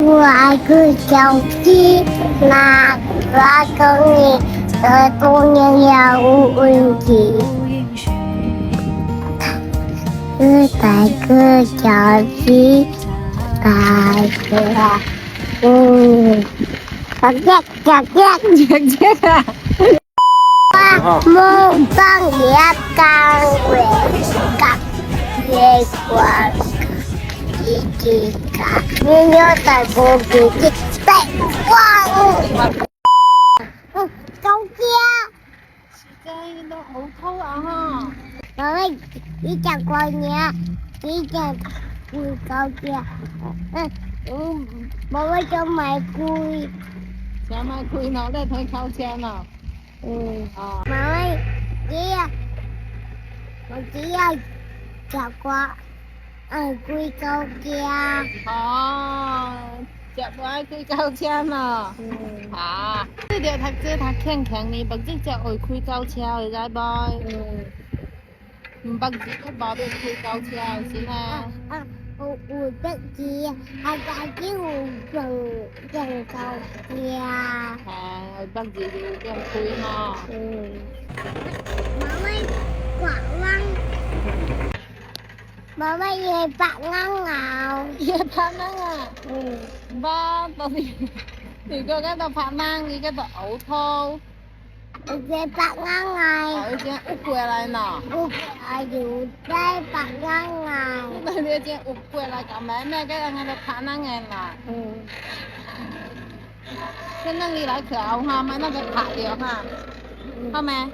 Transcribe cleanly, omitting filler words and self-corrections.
我个小鸡，那个跟你的中年有问题。白个小鸡，白个梦放也干尾，干也光。一个，你有在过自己在光。高家，真都好粗啊哈！我们你讲过年，你讲會高家，我想買龜。想買龜腦咧，睇靠車咯。媽媽，我只要食過龜高家。食過龜高車咯。你條讀書讀輕輕呢，目的就愛龜高車，你知冇？唔北字都冇得龜高車，先啦。我北字，大隻有更高家。北字就變龜咯。媽媽，白蚊。媽媽嘢白蚊咬。嘢拍蚊啊！ba tao thì cô cái tao phạt năng thì cái tao ẩu thô嘢白蚊咬。ở trên út quẹt lại nè útอยู่ได้白蚊咬。đây đi trên út quẹt lại cả mẹ cái đang ngay phạt năng ngay nè cái năng đi lại cửa ông ha mấy nó cái phạt được ha không mẹ